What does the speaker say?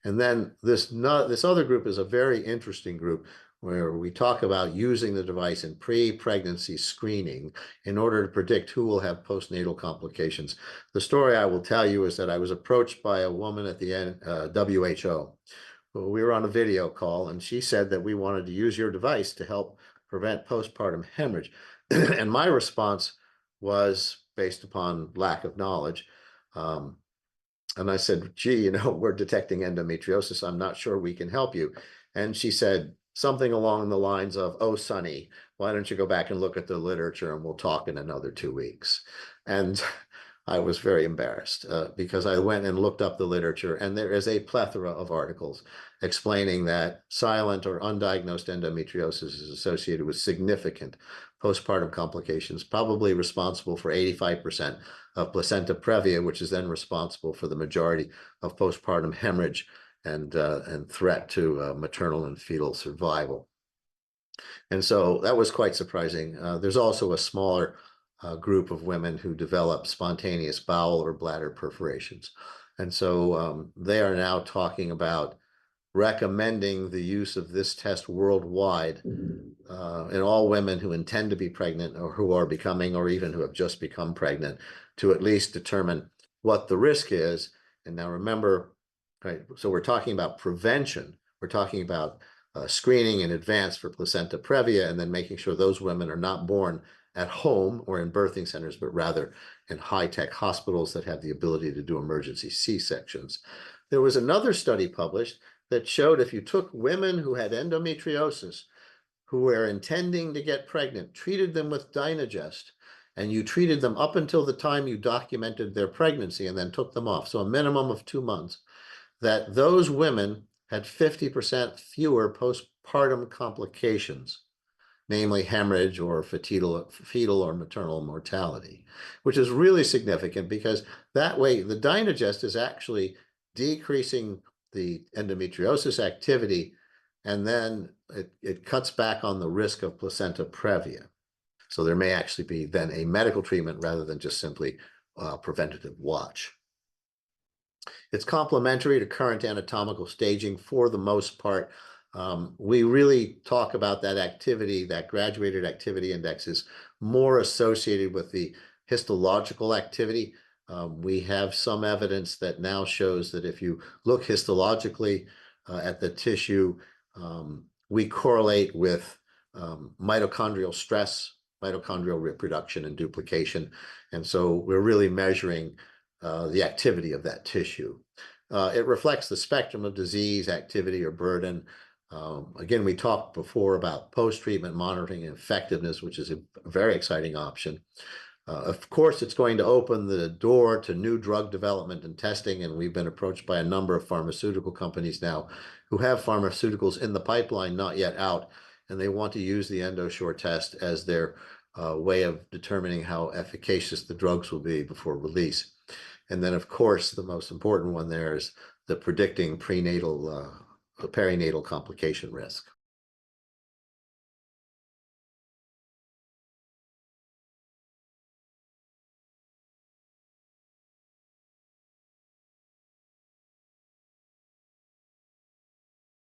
And then this other group is a very interesting group where we talk about using the device in pre-pregnancy screening in order to predict who will have postnatal complications. The story I will tell you is that I was approached by a woman at the WHO. We were on a video call, and she said that we wanted to use your device to help prevent postpartum hemorrhage. And my response was based upon lack of knowledge. And I said, gee, we're detecting endometriosis. I'm not sure we can help you. And she said something along the lines of, oh, Sonny, why don't you go back and look at the literature and we'll talk in another 2 weeks. And I was very embarrassed because I went and looked up the literature, and there is a plethora of articles explaining that silent or undiagnosed endometriosis is associated with significant postpartum complications, probably responsible for 85% of placenta previa, which is then responsible for the majority of postpartum hemorrhage and threat to maternal and fetal survival. And so that was quite surprising. There's also a smaller group of women who develop spontaneous bowel or bladder perforations. And so they are now talking about recommending the use of this test worldwide in all women who intend to be pregnant or who are becoming, or even who have just become pregnant, to at least determine what the risk is. And now remember, right, so we're talking about prevention. We're talking about screening in advance for placenta previa, and then making sure those women are not born at home or in birthing centers, but rather in high-tech hospitals that have the ability to do emergency C-sections. There was another study published that showed if you took women who had endometriosis, who were intending to get pregnant, treated them with Dynagest, and you treated them up until the time you documented their pregnancy and then took them off, so a minimum of 2 months, that those women had 50% fewer postpartum complications, namely hemorrhage or fetal or maternal mortality, which is really significant because that way the Dynagest is actually decreasing the endometriosis activity, and then it cuts back on the risk of placenta previa. So there may actually be then a medical treatment rather than just simply preventative watch. It's complementary to current anatomical staging for the most part. We really talk about that activity, that graduated activity index is more associated with the histological activity. We have some evidence that now shows that if you look histologically at the tissue, we correlate with mitochondrial stress, mitochondrial reproduction and duplication. And so we're really measuring the activity of that tissue. It reflects the spectrum of disease, activity, or burden. Again, we talked before about post-treatment monitoring and effectiveness, which is a very exciting option. Of course, it's going to open the door to new drug development and testing, and we've been approached by a number of pharmaceutical companies now who have pharmaceuticals in the pipeline, not yet out, and they want to use the EndoSure test as their way of determining how efficacious the drugs will be before release. And then, of course, the most important one there is the predicting perinatal complication risk.